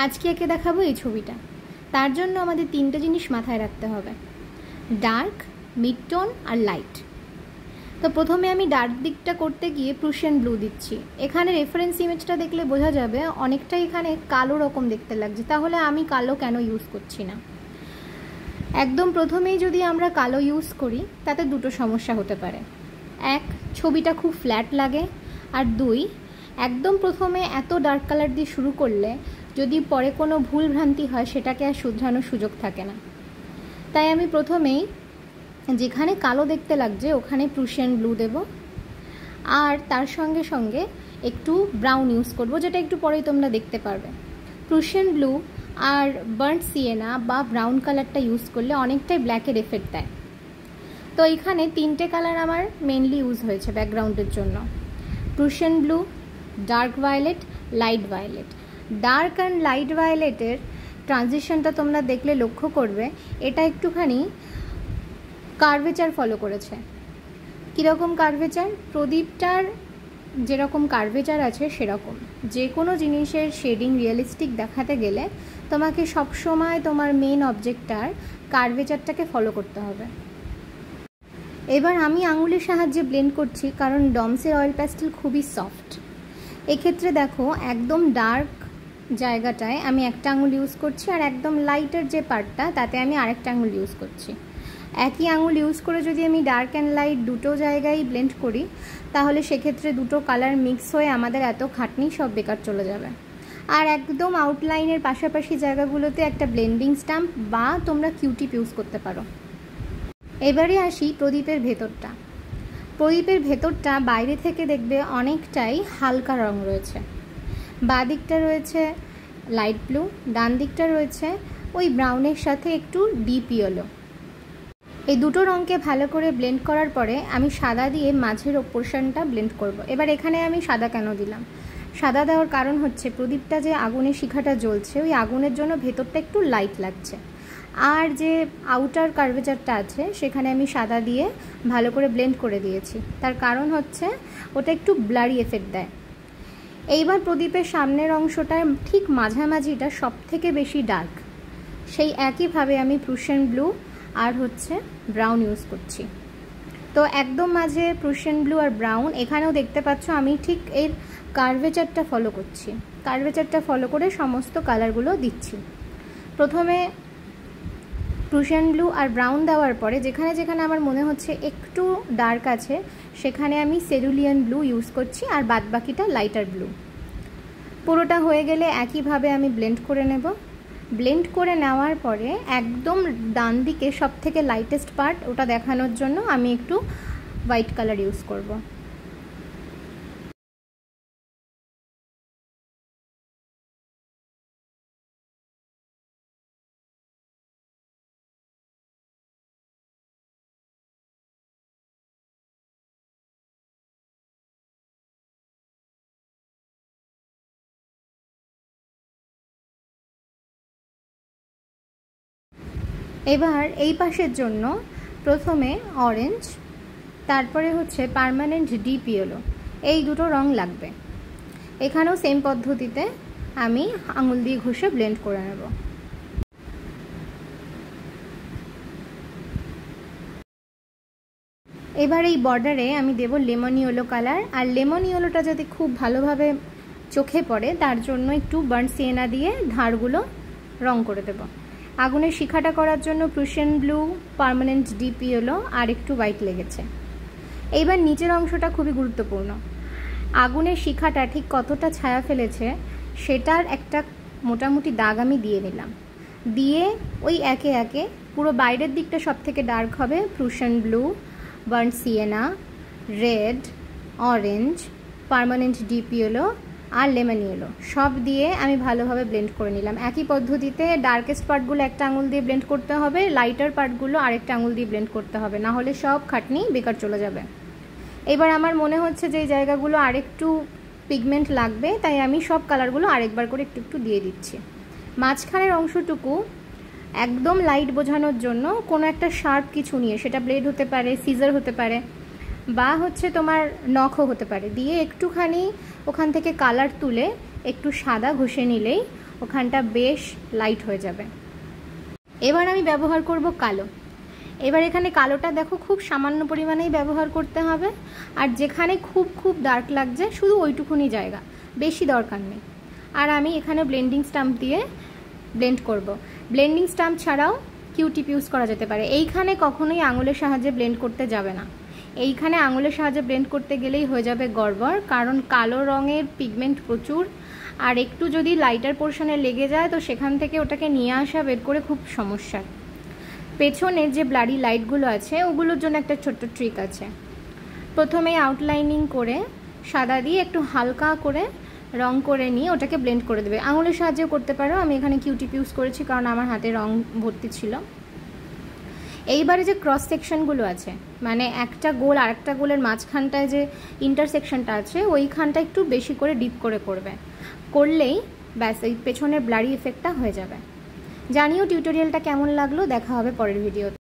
আজকে একে দেখাবো এই ছবিটা। তার জন্য আমাদের তিনটে জিনিস মাথায় রাখতে হবে, ডার্ক, মিড টোন আর লাইট। তো প্রথমে আমি ডার্ক দিকটা করতে গিয়ে প্রুশিয়ান ব্লু দিচ্ছি। এখানে রেফারেন্স ইমেজটা দেখলে বোঝা যাবে অনেকটা এখানে কালো রকম দেখতে লাগছে, তাহলে আমি কালো কেন ইউজ করছি না। একদম প্রথমেই যদি আমরা কালো ইউজ করি তাতে দুটো সমস্যা হতে পারে। এক, ছবিটা খুব ফ্ল্যাট লাগে, আর দুই, একদম প্রথমে এত ডার্ক কালার দিয়ে শুরু করলে যদি পরে কোনো ভুল ভ্রান্তি হয় সেটাকে আর শুধরানোর সুযোগ থাকে না। তাই আমি প্রথমেই যেখানে কালো দেখতে লাগছে ওখানে প্রুশিয়ান ব্লু দেব, আর তার সঙ্গে সঙ্গে একটু ব্রাউন ইউজ করব, যেটা একটু পরেই তোমরা দেখতে পারবে। প্রুশিয়ান ব্লু আর বার্ন্ট সিয়েনা বা ব্রাউন কালারটা ইউজ করলে অনেকটাই ব্ল্যাকের এফেক্ট দেয়। তো এখানে তিনটে কালার আমার মেনলি ইউজ হয়েছে ব্যাকগ্রাউন্ডের জন্য, Prussian blue, dark violet, light violet. Dark and light ভায়োলেটের ট্রানজিশনটা তোমরা দেখলে লক্ষ্য করবে এটা একটুখানি কার্ভেচার ফলো করেছে। কীরকম কার্ভেচার? প্রদীপটার যেরকম কার্ভেচার আছে সেরকম। যে কোনো জিনিসের শেডিং রিয়েলিস্টিক দেখাতে গেলে তোমাকে সবসময় তোমার মেন অবজেক্টটার কার্ভেচারটাকে ফলো করতে হবে। এবার আমি আঙুলের সাহায্যে ব্লেন্ড করছি, কারণ ডমসের অয়েল প্যাস্টেল খুবই সফট। এক্ষেত্রে দেখো একদম ডার্ক জায়গাটায় আমি একটা আঙুল ইউজ করছি, আর একদম লাইটের যে পার্টটা তাতে আমি আরেকটা আঙুল ইউজ করছি। একই আঙুল ইউজ করে যদি আমি ডার্ক অ্যান্ড লাইট দুটো জায়গায় ব্লেন্ড করি তাহলে সেক্ষেত্রে দুটো কালার মিক্স হয়ে আমাদের এত খাটনি সব বেকার চলে যাবে। আর একদম আউটলাইনের পাশাপাশি জায়গাগুলোতে একটা ব্লেন্ডিং স্টাম্প বা তোমরা কিউটিপ ইউজ করতে পারো। এবারে আসি প্রদীপের ভেতরটা। প্রদীপের ভেতরটা বাইরে থেকে দেখবে অনেকটাই হালকা রং রয়েছে। বাঁ দিকটা রয়েছে লাইট ব্লু, ডান দিকটা রয়েছে ওই ব্রাউনের সাথে একটু ডিপ ইয়েলো। এই দুটো রঙকে ভালো করে ব্লেন্ড করার পরে আমি সাদা দিয়ে মাঝের পোর্শনটা ব্লেন্ড করব। এবার এখানে আমি সাদা কেন দিলাম? সাদা দেওয়ার কারণ হচ্ছে প্রদীপটা যে আগুনের শিখাটা জ্বলছে ওই আগুনের জন্য ভেতরটা একটু লাইট লাগছে, আর যে আউটার কার্ভেচারটা আছে সেখানে আমি সাদা দিয়ে ভালো করে ব্লেন্ড করে দিয়েছি। তার কারণ হচ্ছে ওটা একটু ব্লারি এফেক্ট দেয়। এইবার প্রদীপের সামনের অংশটা ঠিক মাঝামাঝিটা সব থেকে বেশি ডার্ক, সেই একইভাবে আমি প্রুশিয়ান ব্লু আর হচ্ছে ব্রাউন ইউজ করছি। তো একদম মাঝে প্রুশিয়ান ব্লু আর ব্রাউন, এখানেও দেখতে পাচ্ছ আমি ঠিক এর কার্ভেচারটা ফলো করছি। কার্ভেচারটা ফলো করে সমস্ত কালারগুলো দিচ্ছি। প্রথমে প্রুশিয়ান ব্লু আর ব্রাউন দেওয়ার পরে যেখানে যেখানে আমার মনে হচ্ছে একটু ডার্ক আছে সেখানে আমি সেরুলিয়ান ব্লু ইউজ করছি, আর বাদবাকিটা লাইটার ব্লু। পুরোটা হয়ে গেলে একইভাবে আমি ব্লেন্ড করে নেব। ব্লেন্ড করে নেওয়ার পরে একদম ডান দিকে সব থেকে লাইটেস্ট পার্ট ওটা দেখানোর জন্য আমি একটু হোয়াইট কালার ইউজ করব। এবার এই পাশের জন্য প্রথমে অরেঞ্জ, তারপরে হচ্ছে পার্মানেন্ট ডিপ ইয়েলো, এই দুটো রং লাগবে। এখানেও সেম পদ্ধতিতে আমি আঙুল দিয়ে ঘষে ব্লেন্ড করে নেব। এবার এই বর্ডারে আমি দেব লেমন ইয়েলো কালার, আর লেমন ইয়েলোটা যাতে খুব ভালোভাবে চোখে পড়ে তার জন্য একটু বার্ন্ট সিয়েনা দিয়ে ধারগুলো রং করে দেব। আগুনের শিখাটা করার জন্য Prussian blue, permanent deep yellow আর একটু হোয়াইট লেগেছে। এইবার নিচের অংশটা খুবই গুরুত্বপূর্ণ। আগুনের শিখাটা ঠিক কতটা ছায়া ফেলেছে সেটার একটা মোটামুটি দাগ আমি দিয়ে নিলাম। দিয়ে ওই একে একে পুরো বাইরের দিকটা সব থেকে ডার্ক হবে Prussian blue, burnt sienna, red, orange, permanent deep yellow আর লেমন ইয়েলো সব দিয়ে আমি ভালোভাবে ব্লেন্ড করে নিলাম। একই পদ্ধতিতে ডার্কেস্ট পার্টগুলো একটা আঙুল দিয়ে ব্লেন্ড করতে হবে, লাইটার পার্টগুলো আরেকটা আঙুল দিয়ে ব্লেন্ড করতে হবে, না হলে সব খাটনি বেকার চলে যাবে। এবার আমার মনে হচ্ছে যে এই জায়গাগুলো আরেকটু পিগমেন্ট লাগবে, তাই আমি সব কালারগুলো আরেকবার করে একটু একটু দিয়ে দিচ্ছি। মাঝখানের অংশটুকু একদম লাইট বোঝানোর জন্য কোনো একটা শার্প কিছু নিয়ে, সেটা ব্লেড হতে পারে, সিজার হতে পারে, বা হচ্ছে তোমার নখও হতে পারে, দিয়ে একটুখানি ওখান থেকে কালার তুলে একটু সাদা ঘষে নিলেই ওখানটা বেশ লাইট হয়ে যাবে। এবার আমি ব্যবহার করব কালো। এবার এখানে কালোটা দেখো খুব সামান্য পরিমাণেই ব্যবহার করতে হবে, আর যেখানে খুব খুব ডার্ক লাগছে শুধু ওইটুকুনি জায়গা, বেশি দরকার নেই। আর আমি এখানে ব্লেন্ডিং স্টাম্প দিয়ে ব্লেন্ড করব। ব্লেন্ডিং স্টাম্প ছাড়াও কিউটিপ ইউজ করা যেতে পারে। এইখানে কখনোই আঙুলের সাহায্যে ব্লেন্ড করতে যাবে না, এইখানে আঙুলের সাহায্যে ব্লেন্ড করতে গেলেই হয়ে যাবে গড়বড়, কারণ কালো রঙের পিগমেন্ট প্রচুর, আর একটু যদি লাইটার পোর্শনে লেগে যায় তো সেখান থেকে ওটাকে নিয়ে আসা বের করে খুব সমস্যার। পেছনের যে ব্লাডি লাইটগুলো আছে ওগুলোর জন্য একটা ছোট্ট ট্রিক আছে। প্রথমে আউটলাইনিং করে সাদা দিয়ে একটু হালকা করে রং করে নিয়ে ওটাকে ব্লেন্ড করে দেবে। আঙুলের সাহায্যেও করতে পারো, আমি এখানে কিউটিপ ইউজ করেছি কারণ আমার হাতে রং ভর্তি ছিল। এইবারে যে ক্রস সেকশনগুলো আছে, মানে একটা গোল আর একটা গোলের মাঝখানটায় যে ইন্টারসেকশনটা আছে ওইখানটা একটু বেশি করে ডিপ করে করলেই ব্যাস এই পেছনের ব্লারি এফেক্টটা হয়ে যাবে। জানিও টিউটোরিয়ালটা কেমন লাগলো, দেখা হবে পরের ভিডিওতে।